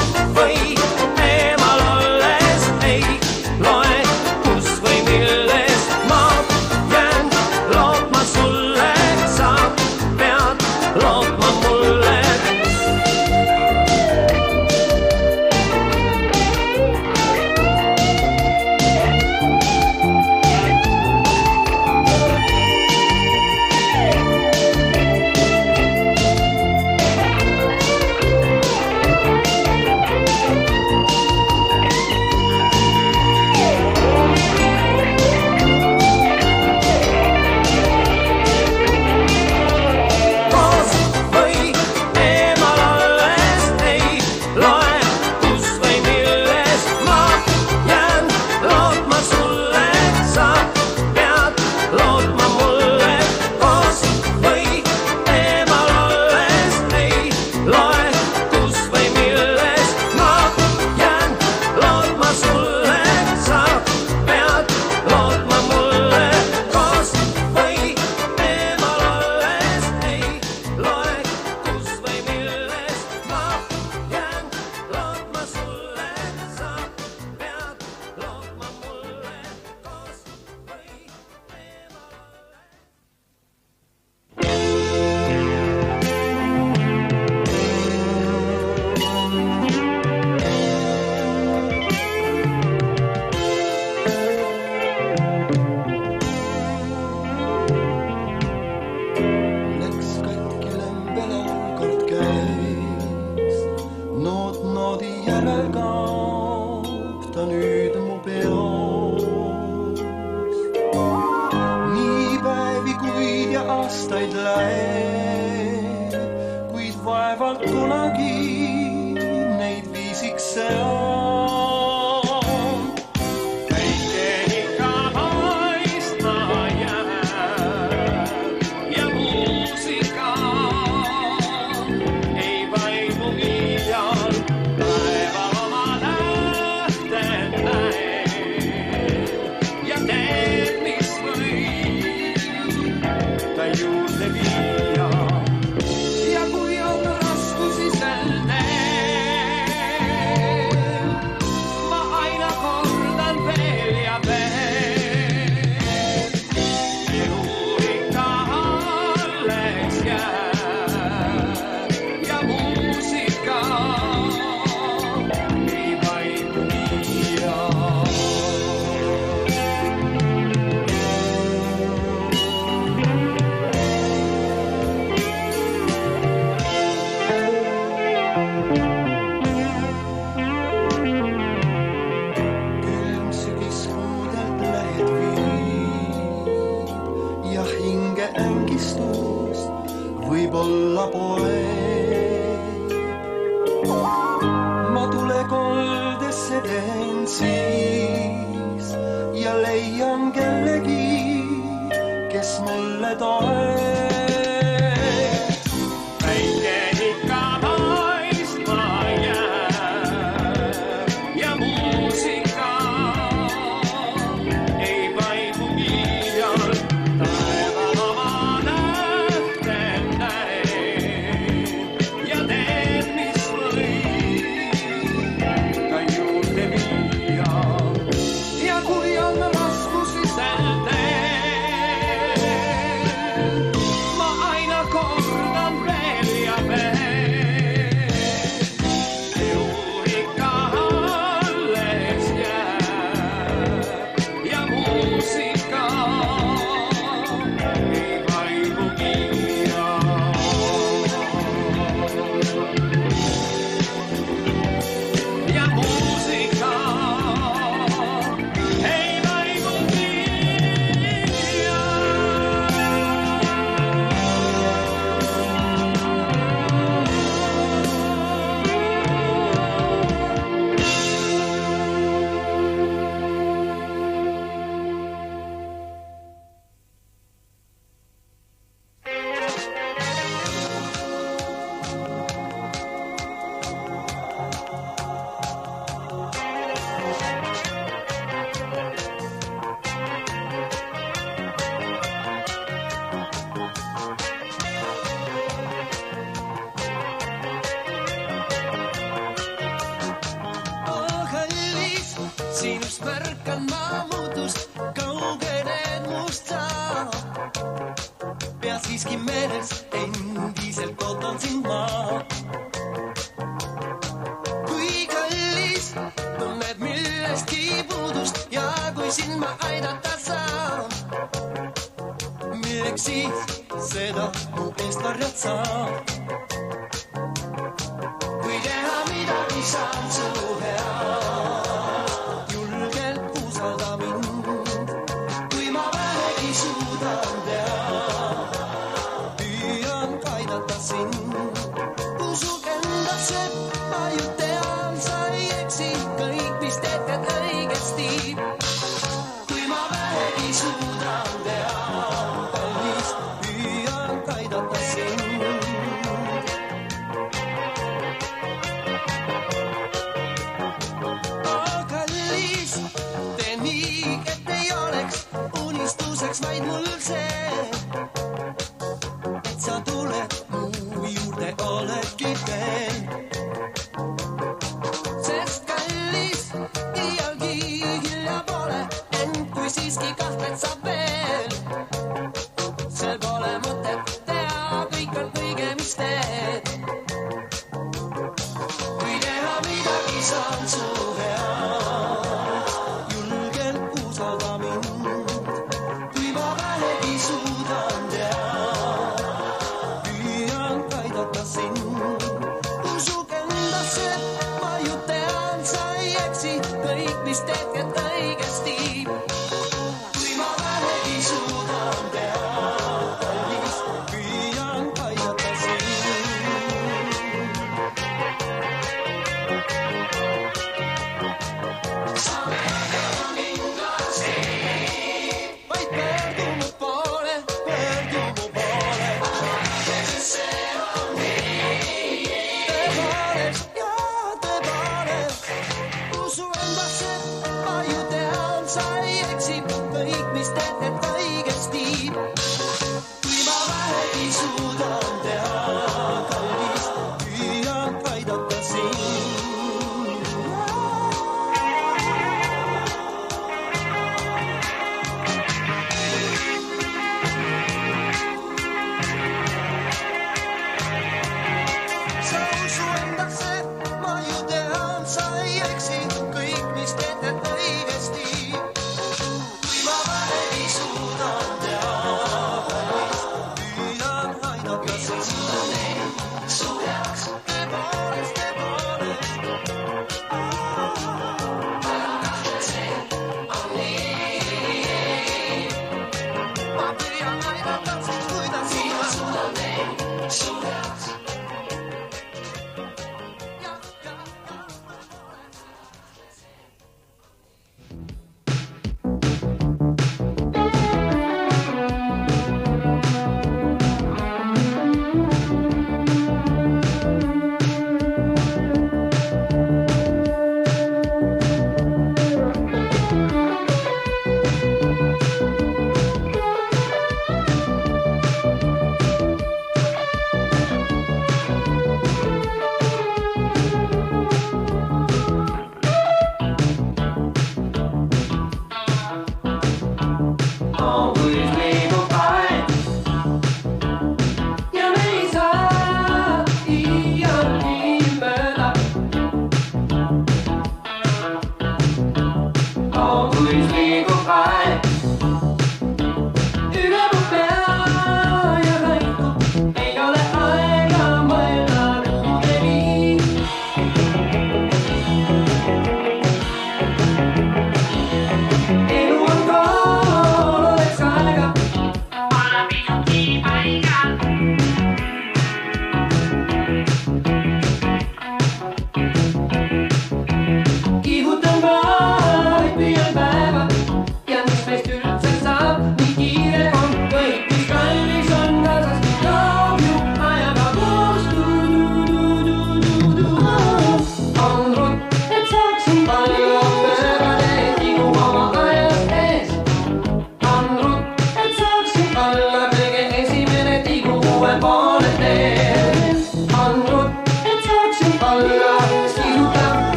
nüüd mu peos. Nii päevi, kuid ja aastaid läheb, kuid vaevalt kunagi neid viisiks see on. Päike ikka paistma jääb ja muusika ei vaimu iial. Päeval oma tähted näeb ja teeb, mis võib ta juurde viia. Ja kui on raskusi sel teel, ma aina kordan veel ja veel. Elu ikka alles jääb ja muusika ei vaimu iial. Külm sügiskuudelt lähed viib ja hinge ängistust võib-olla poeb. Ma tule koldesse teen siis ja leian kellegi, kes mulle toeb. Päike ikka paistma jääb ja muusika ei vaimu iial. Taeval oma nähted näeb ja teeb, mis võib ta juurde viia. Ja kui on raskusi sel teel, ma aina kordan veel ja veel. Elu ikka alles jääb ja muusika ei vaimu iial. Ja muusika ei vaimu iial. Oh kallis, sinust märkan ma muutust, kaugened must sa. Pea siiski meeles, endiselt ootan sind ma. Kui kallis, tunned millestki puudust ja kui sind ma aidata saan, milleks siis seda mu eest varjad sa? Kui teha midagi saan su head, julgelt usalda mind. Kui ma vähegi suudan teha, püüan aidata sind. Usud endasse, ma ju tean, sa ei eksi, kõik mis teed õigesti. Kui ma vähegi suudan teha, kallis, püüan aidata sind. Oh kallis, tee nii, et ei oleks unistuseks vaid mul see, et sa tuled mu juurde, oledki veel. Sest kallis, iialgi hilja pole, ent kui siiski kahtled sa veel, sel pole mõtet teha, kõik on õige, mis teed. Kui teha midagi saan su head, julgelt usalda mind. Kui ma vähegi suudan teha, püüan aidata sind. Usug endasse, ma ju tean, sa ei eksi, kõik mis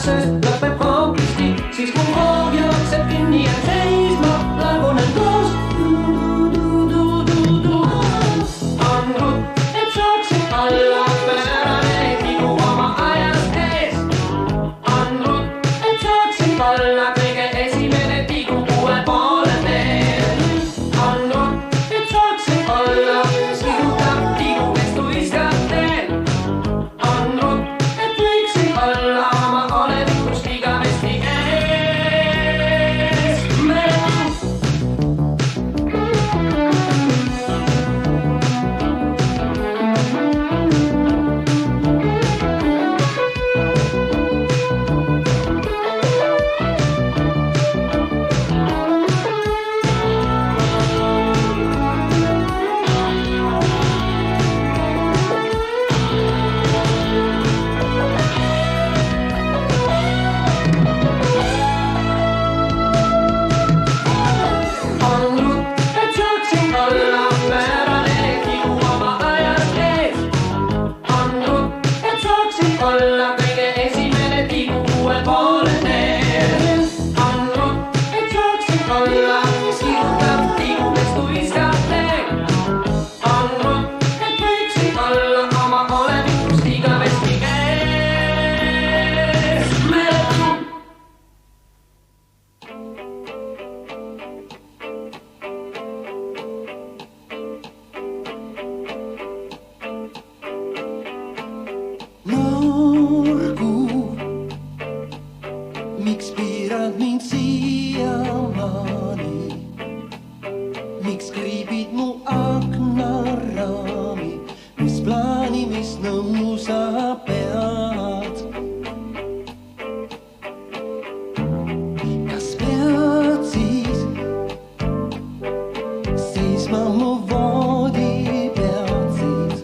see lõpeb hoopiski, siis kui hoog jookseb kinni ja seisma, lagunen koos. On rutt, et saaksin olla pöörane tigu oma ajast ees. On rutt, et saaksin olla kõige esimene tigu uue poole teel. On rutt, et saaksin olla sihutav tigu, kes tuiskab teel. On rutt, et võiksin olla oma olevikust igavesti ees. Olla kõige esimene tigu uue poole teel. On rutt, et saaksin olla sihutav tigu, kes tuiskab teel. On rutt, et võiksin olla oma olevikust igavesti ees. Miks piirad mind siiamaani? Miks kriibid mu aknaraami? Mis plaani, mis nõu sa pead? Kas pead siis seisma mu voodi peal siis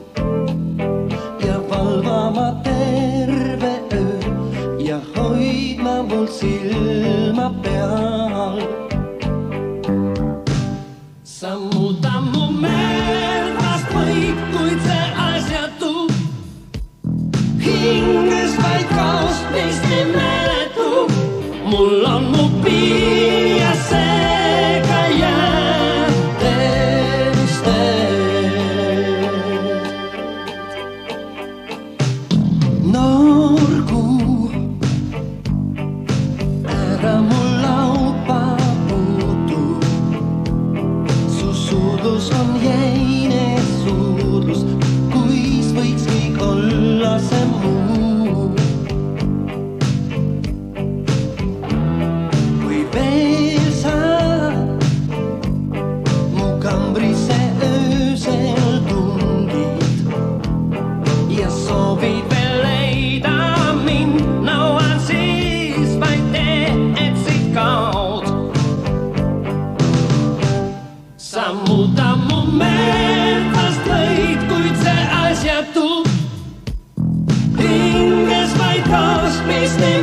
ja valvama terve öö ja hoidma mul silma peal? Sa muuda mu meelt vast võid, kuid see asjatu hinges vaid kaost, mis nii meeletu. Mul on mu piir ja seega jääb teistelt. Noor kuu, ära mul laupa puutu. Su suudlus on jäine suudlus, kuis võiks kõik olla see muu. Kui veel sa mu kambrisse öösel tungid ja soovid veel leida mind, nõuan siis vaid tee, et siit kaod. Sa muuda mu meelt vast võid, kuid see asjatu hinges vaid kaost, mis nii